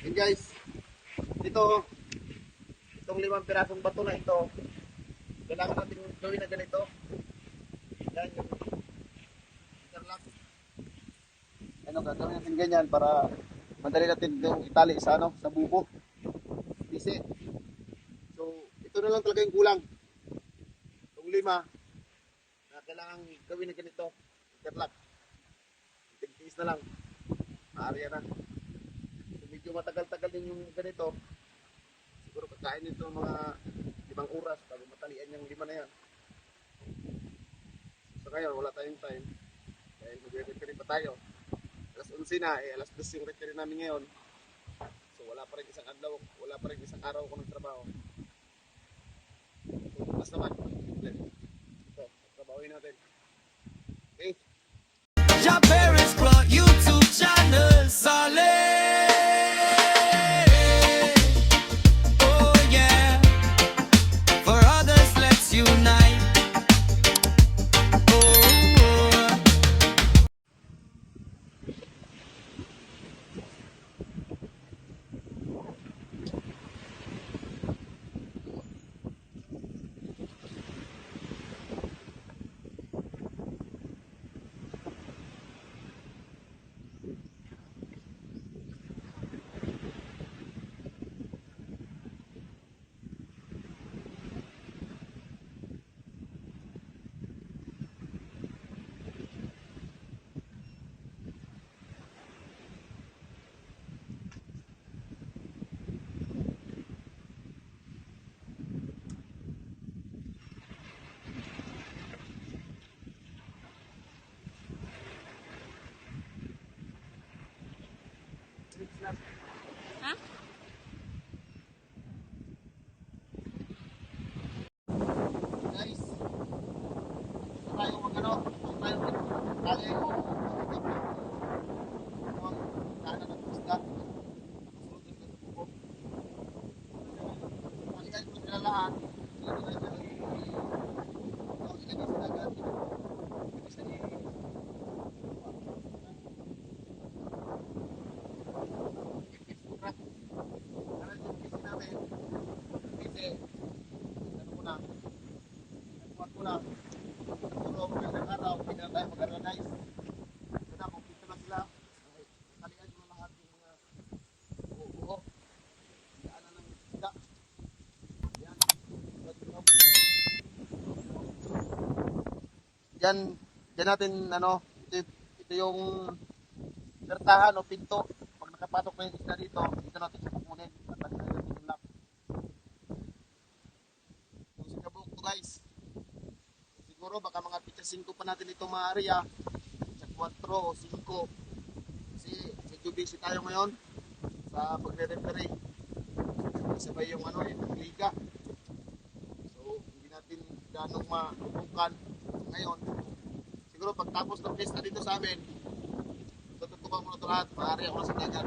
Okay guys, itong 5 pirasong bato na ito, kailangan natin gawin na ganito. Yan yung interlock. Ano, gagawin natin ganyan para madali natin yung itali sa sa bubo. Bisi. So, ito na lang talaga yung kulang. Itong 5 na kailangan gawin na ganito, interlock. Tigtiis na lang. Maarya na. So, medyo matagal-tagal din yung ganito. Siguro pagkain nito mga 5 oras bago matalian yung 5 na yan. So ngayon, wala tayong time. Dahil mag-referee pa tayo. Alas 11 na, alas 2 yung referee namin ngayon. So wala pa rin isang adlaw, wala pa rin isang araw ako nagtrabaho. So bukas naman, ito, trabahoin natin. Okay? Your parents brought YouTube channel solid. Oh yeah. For others, let's unite. Oh. Ha? Guys, gusto tayo mag-ano, gusto tayo mag-tali o daanan ng isda. Nakasunod din sa buko. Talian ko sila lahat. Ilagay sila sa dagat. Ilagay sa Yan, yan natin ito yung bertahan o pinto. Pag nakapatok na yung isda dito natin siya kukunin. Tatanggalin natin yung lock. Yung si kabuk to guys. Siguro baka mga pizza 5 pa natin ito maaari sa 4 o 5. Kasi medyo busy tayo ngayon sa pagre-referee. Sabay yung yung liga. So hindi natin ganong matutukan ngayon. Siguro pagtapos ng pista dito sa amin, tututukan mo na ito lahat. Maaari ako na sa dagat.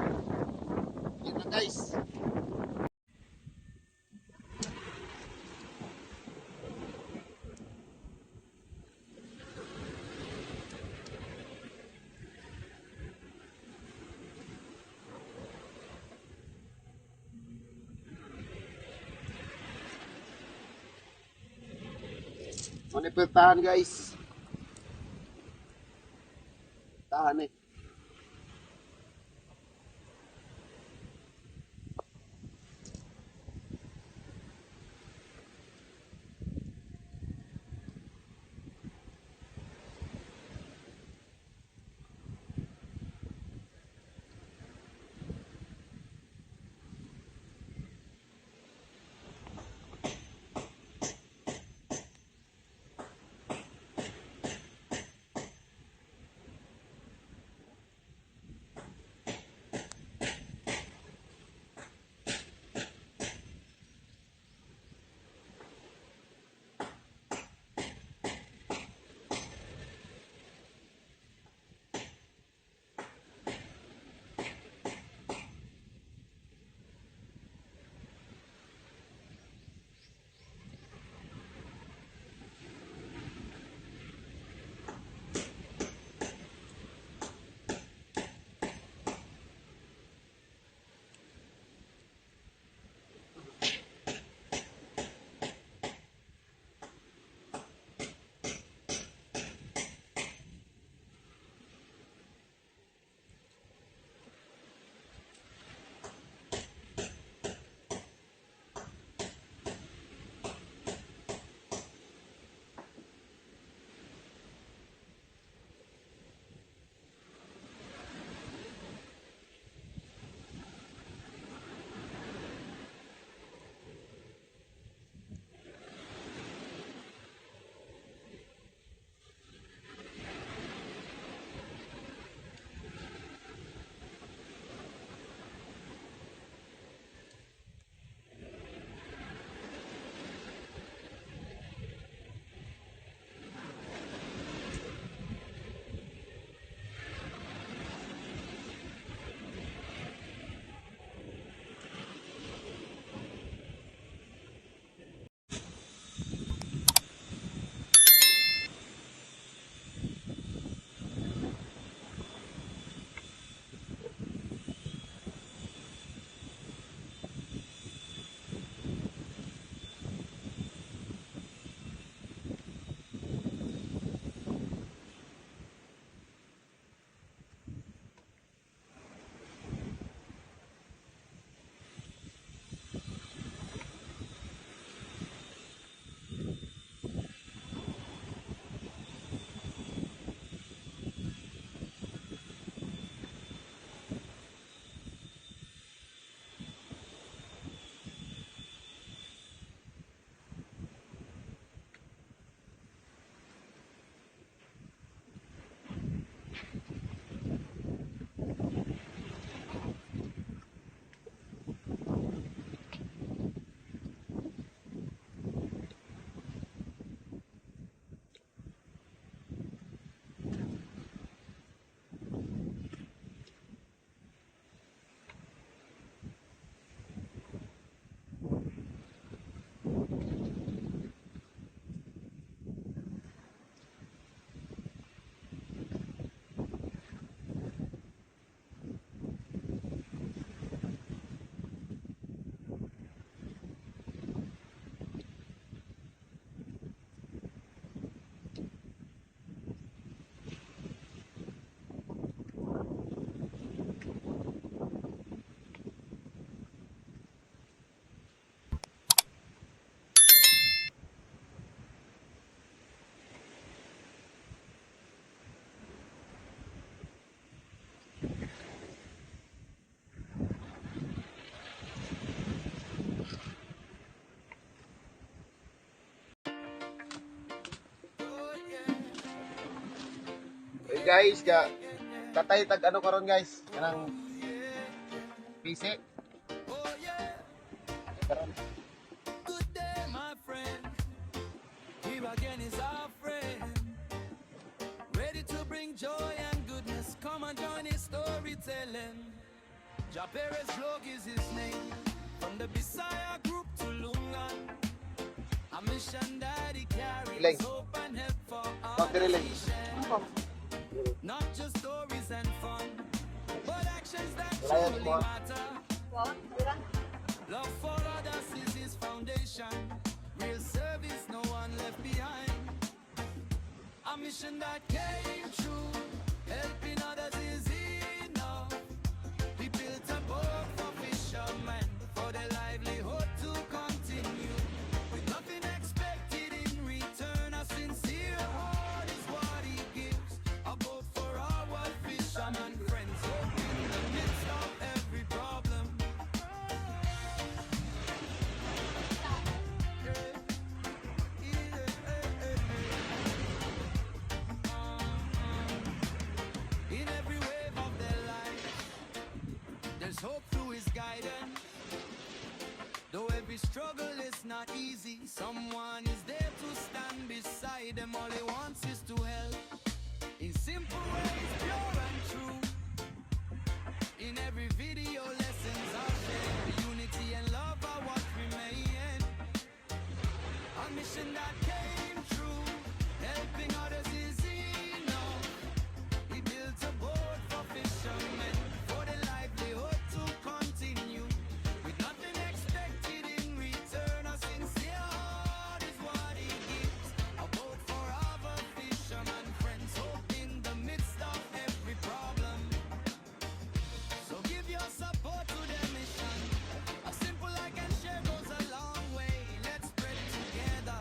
Yun lang guys. Manipirtahan guys. Tahan eh. guys, tatay tag ano karon guys, kanang PC. Karon. Good day, my friend. Here again is our friend. Ready to bring joy and goodness. Come and join his storytelling. Japeres Vlog is his name. From the Bisaya group to Lungan. A mission that he carries. Leg. Hope and help for all Bakit rin, Leg? he shares. Not just stories and fun, but actions that Layan truly mo. matter. Love for others is his foundation. Real service, no one left behind. A mission that came true. Helping others is enough. He built a boat for fishermen, for their livelihood to continue. With nothing expected in return, a sincere heart is what he gives. A boat for our fishermen friends, hope in the midst of every problem. In every wave of their life, there's hope through his guidance. Though every struggle is not easy, someone is there to stand beside them. All he wants is to help in simple ways, pure and true. In every video, lessons are shared. Unity and love are what remain. A mission that came true, helping others is enough. He built a boat for fishermen, for the livelihood to continue. With nothing expected in return, a sincere heart is what he gives. A boat for our fishermen friends, hope in the midst of every problem. So give your support to their mission. A simple like and share goes a long way. Let's spread it together.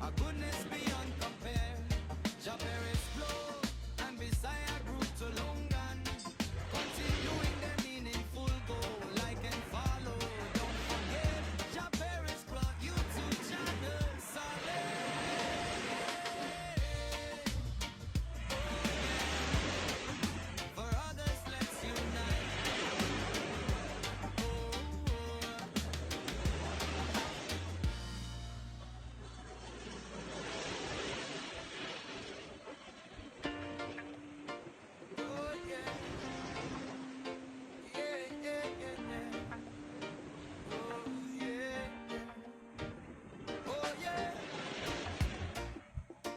A goodness beyond compare. Japeres Vlog and Bisaya group to Lungan. Continuing their meaningful goal. Like and follow. Don't forget Japeres Vlog YouTube channel. For others, let's unite. Oh yeah, yeah, yeah, yeah, yeah. Oh yeah, oh yeah.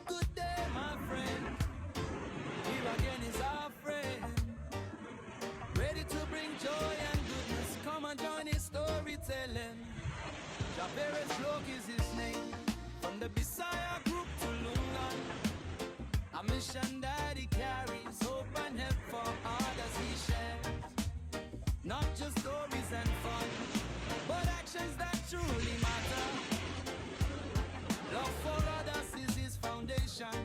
Good day, my friend. Here again is our friend. Ready to bring joy and goodness. Come and join his storytelling. Japeres Vlog is his name. From the Bisaya group to Lungan. A mission that he carries. Hope and help for others he shares. Not just stories and fun, but actions that truly matter. Love for others is his foundation.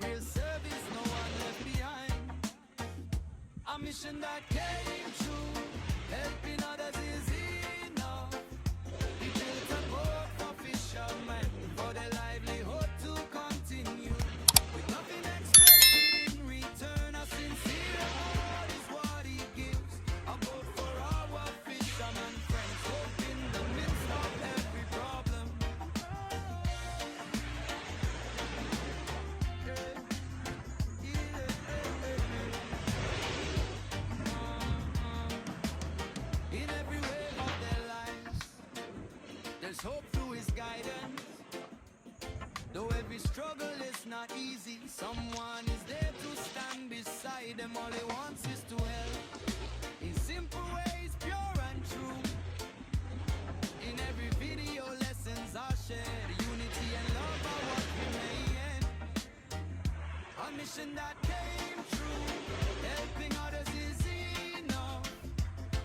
Real service, no one left behind. A mission that came true. Helping others is enough. He built a boat for fishermen, for their livelihood to continue. With nothing expected in return, a sincere heart is what he gives. A boat for our fishermen friends, hope in the midst of every problem. In every wave of their lives, there's hope through his guidance. Though every struggle is not easy, someone is there to stand beside them. All he wants is to help in simple ways, pure and true. In every video, lessons are shared. Unity and love are what remain. A mission that came true, helping others is enough.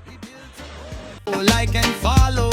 He built a boat. Like and follow.